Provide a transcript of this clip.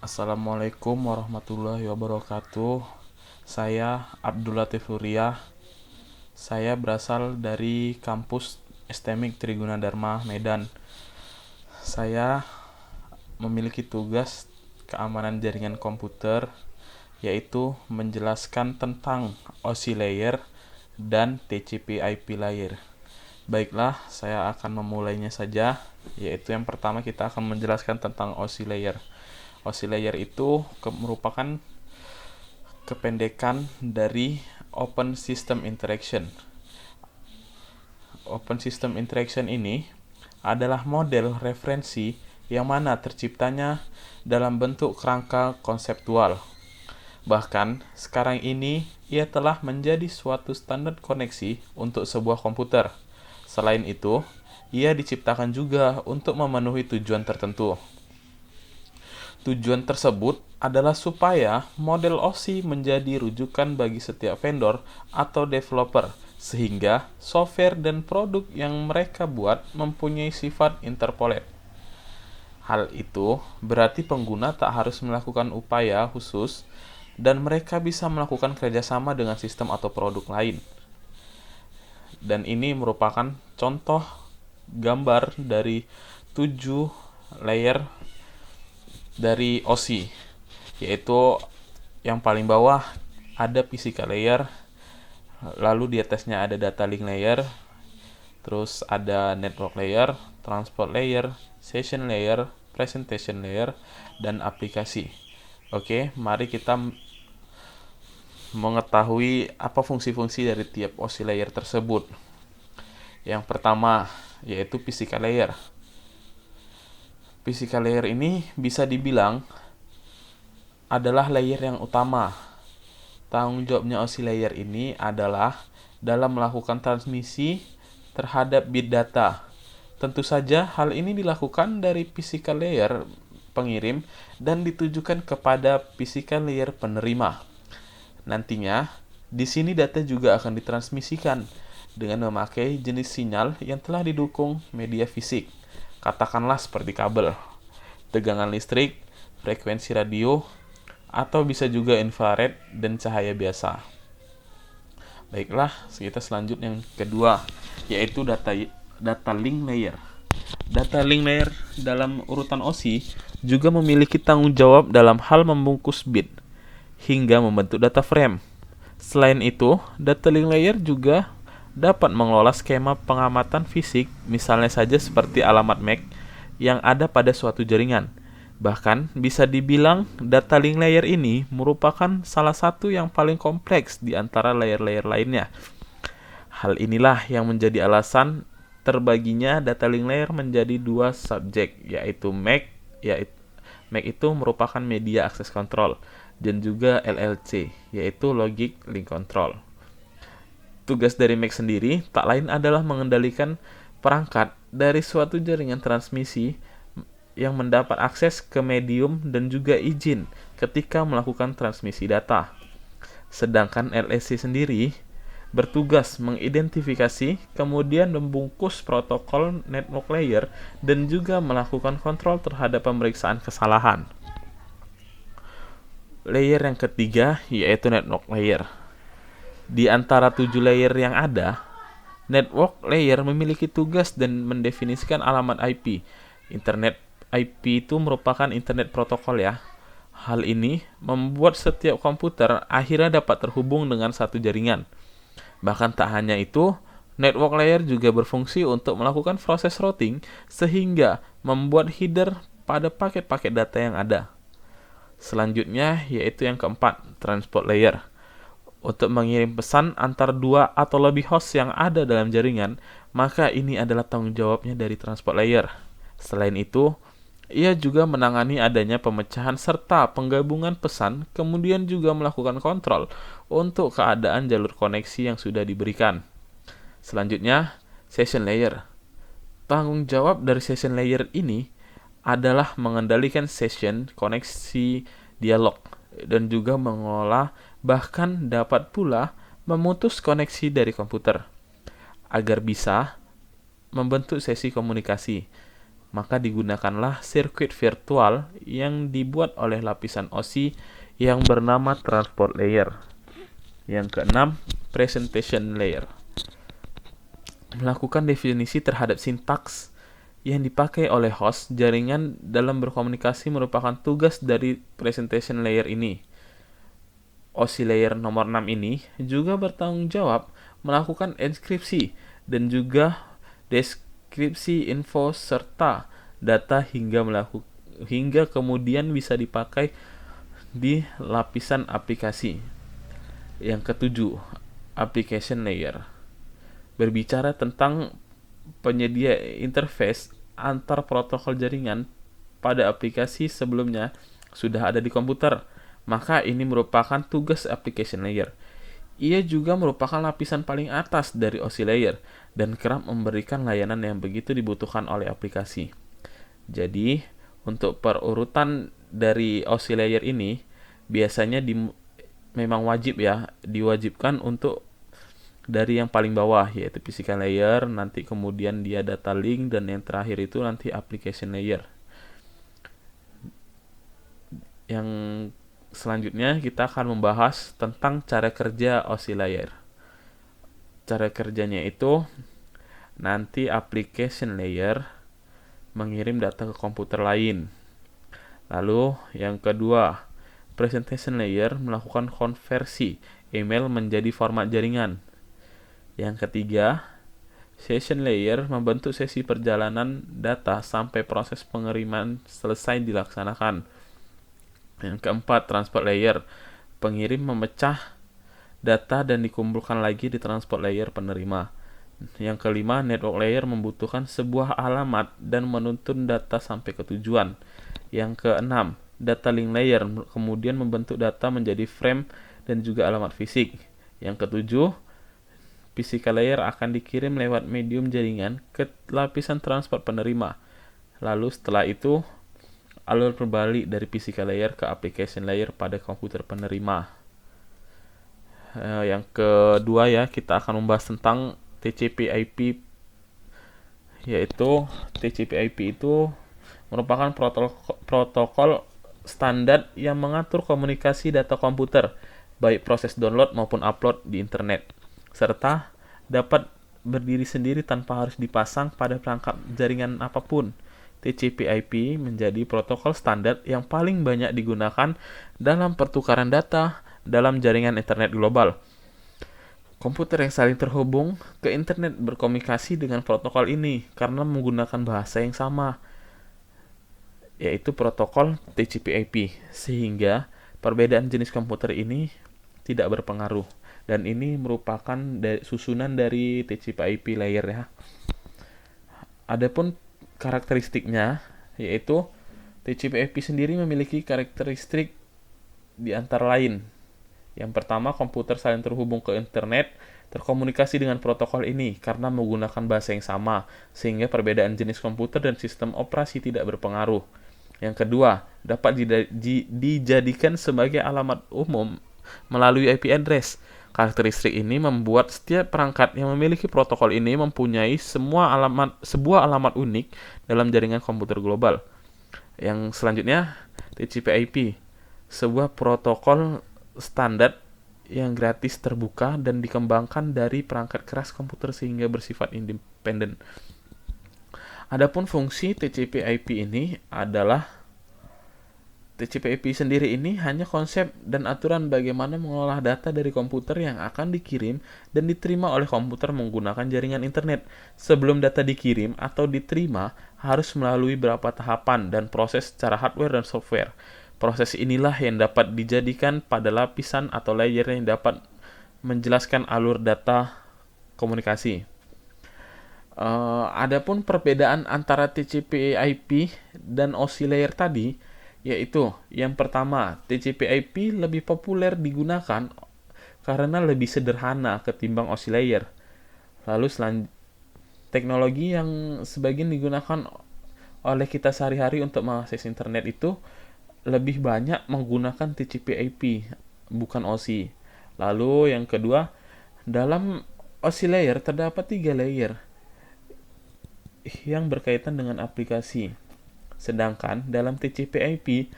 Assalamualaikum warahmatullahi wabarakatuh. Saya Abdul Latif Huria. Saya berasal dari kampus STMIK Triguna Dharma, Medan. Saya memiliki tugas keamanan jaringan komputer, yaitu menjelaskan tentang OSI layer dan TCP/IP layer. Baiklah, saya akan memulainya saja, yaitu yang pertama kita akan menjelaskan tentang OSI layer. OSI layer itu merupakan kependekan dari Open System Interaction. Open System Interaction ini adalah model referensi yang mana terciptanya dalam bentuk kerangka konseptual. Bahkan, sekarang ini ia telah menjadi suatu standar koneksi untuk sebuah komputer. Selain itu, ia diciptakan juga untuk memenuhi tujuan tertentu. Tujuan tersebut adalah supaya model OSI menjadi rujukan bagi setiap vendor atau developer, sehingga software dan produk yang mereka buat mempunyai sifat interpolate. Hal itu berarti pengguna tak harus melakukan upaya khusus dan mereka bisa melakukan kerjasama dengan sistem atau produk lain. Dan ini merupakan contoh gambar dari 7 layer dari OSI, yaitu yang paling bawah ada physical layer, lalu di atasnya ada data link layer, terus ada network layer, transport layer, session layer, presentation layer, dan aplikasi. Oke, mari kita mengetahui apa fungsi-fungsi dari tiap OSI layer tersebut. Yang pertama yaitu physical layer. Physical layer ini bisa dibilang adalah layer yang utama. Tanggung jawabnya OSI layer ini adalah dalam melakukan transmisi terhadap bit data. Tentu saja hal ini dilakukan dari physical layer pengirim dan ditujukan kepada physical layer penerima. Nantinya, di sini data juga akan ditransmisikan dengan memakai jenis sinyal yang telah didukung media fisik. Katakanlah seperti kabel, tegangan listrik, frekuensi radio, atau bisa juga infrared dan cahaya biasa. Baiklah, kita selanjutnya yang kedua, yaitu data link layer. Data link layer dalam urutan OSI juga memiliki tanggung jawab dalam hal membungkus bit hingga membentuk data frame. Selain itu, data link layer juga dapat mengelola skema pengamatan fisik, misalnya saja seperti alamat MAC yang ada pada suatu jaringan. Bahkan, bisa dibilang data link layer ini merupakan salah satu yang paling kompleks di antara layer-layer lainnya. Hal inilah yang menjadi alasan terbaginya data link layer menjadi dua subjek, yaitu MAC, MAC itu merupakan media access control, dan juga LLC, yaitu logic link control. Tugas dari MAC sendiri tak lain adalah mengendalikan perangkat dari suatu jaringan transmisi yang mendapat akses ke medium dan juga izin ketika melakukan transmisi data. Sedangkan LLC sendiri bertugas mengidentifikasi, kemudian membungkus protokol network layer dan juga melakukan kontrol terhadap pemeriksaan kesalahan. Layer yang ketiga yaitu network layer. Di antara 7 layer yang ada, network layer memiliki tugas dan mendefinisikan alamat IP. Internet IP itu merupakan internet protokol ya. Hal ini membuat setiap komputer akhirnya dapat terhubung dengan satu jaringan. Bahkan tak hanya itu, network layer juga berfungsi untuk melakukan proses routing sehingga membuat header pada paket-paket data yang ada. Selanjutnya yaitu yang keempat, transport layer. Untuk mengirim pesan antar dua atau lebih host yang ada dalam jaringan, maka ini adalah tanggung jawabnya dari transport layer. Selain itu, ia juga menangani adanya pemecahan serta penggabungan pesan, kemudian juga melakukan kontrol untuk keadaan jalur koneksi yang sudah diberikan. Selanjutnya, session layer. Tanggung jawab dari session layer ini adalah mengendalikan session, koneksi, dialog, dan juga mengelola bahkan dapat pula memutus koneksi dari komputer agar bisa membentuk sesi komunikasi. maka digunakanlah sirkuit virtual yang dibuat oleh lapisan OSI yang bernama transport layer. Yang keenam, presentation layer. Melakukan definisi terhadap sintaks yang dipakai oleh host jaringan dalam berkomunikasi merupakan tugas dari presentation layer ini. OSI layer nomor 6 ini juga bertanggung jawab melakukan enkripsi dan juga deskripsi info serta data hingga kemudian bisa dipakai di lapisan aplikasi. Yang ketujuh, application layer. Berbicara tentang penyedia interface antar protokol jaringan pada aplikasi sebelumnya sudah ada di komputer, maka ini merupakan tugas application layer. Ia juga merupakan lapisan paling atas dari OSI layer dan kerap memberikan layanan yang begitu dibutuhkan oleh aplikasi. Jadi, untuk perurutan dari OSI layer ini biasanya memang diwajibkan untuk dari yang paling bawah, yaitu physical layer, nanti kemudian dia data link, dan yang terakhir itu nanti application layer. Yang selanjutnya kita akan membahas tentang cara kerja OSI layer. Cara kerjanya itu nanti application layer mengirim data ke komputer lain. Lalu yang kedua, presentation layer melakukan konversi email menjadi format jaringan. Yang ketiga, session layer membentuk sesi perjalanan data sampai proses pengiriman selesai dilaksanakan. Yang keempat, transport layer. Pengirim memecah data dan dikumpulkan lagi di transport layer penerima. Yang kelima, network layer membutuhkan sebuah alamat dan menuntun data sampai ke tujuan. Yang keenam, data link layer kemudian membentuk data menjadi frame dan juga alamat fisik. Yang ketujuh, physical layer akan dikirim lewat medium jaringan ke lapisan transport penerima. Lalu setelah itu, alur berbalik dari physical layer ke application layer pada komputer penerima. Yang kedua kita akan membahas tentang TCP/IP, yaitu TCP/IP itu merupakan protokol standar yang mengatur komunikasi data komputer, baik proses download maupun upload di internet, serta dapat berdiri sendiri tanpa harus dipasang pada perangkat jaringan apapun. TCP/IP menjadi protokol standar yang paling banyak digunakan dalam pertukaran data dalam jaringan internet global. Komputer yang saling terhubung ke internet berkomunikasi dengan protokol ini karena menggunakan bahasa yang sama, yaitu protokol TCP/IP, sehingga perbedaan jenis komputer ini tidak berpengaruh. Dan ini merupakan susunan dari TCP/IP layer ya. Adapun karakteristiknya, yaitu TCP/IP sendiri memiliki karakteristik di antara lain. Yang pertama, komputer saling terhubung ke internet, terkomunikasi dengan protokol ini karena menggunakan bahasa yang sama, sehingga perbedaan jenis komputer dan sistem operasi tidak berpengaruh. Yang kedua, dapat dijadikan sebagai alamat umum melalui IP address. Karakteristik ini membuat setiap perangkat yang memiliki protokol ini mempunyai sebuah alamat unik dalam jaringan komputer global. Yang selanjutnya, TCP/IP, sebuah protokol standar yang gratis, terbuka, dan dikembangkan dari perangkat keras komputer sehingga bersifat independen. Adapun fungsi TCP/IP ini adalah TCP/IP sendiri ini hanya konsep dan aturan bagaimana mengolah data dari komputer yang akan dikirim dan diterima oleh komputer menggunakan jaringan internet. Sebelum data dikirim atau diterima, harus melalui beberapa tahapan dan proses secara hardware dan software. Proses inilah yang dapat dijadikan pada lapisan atau layer yang dapat menjelaskan alur data komunikasi. Adapun perbedaan antara TCP/IP dan OSI layer tadi, yaitu yang pertama, TCP/IP lebih populer digunakan karena lebih sederhana ketimbang OSI layer. Lalu teknologi yang sebagian digunakan oleh kita sehari-hari untuk mengakses internet itu lebih banyak menggunakan TCP/IP, bukan OSI. Lalu yang kedua, dalam OSI layer terdapat 3 layer, yang berkaitan dengan aplikasi. Sedangkan dalam TCP/IP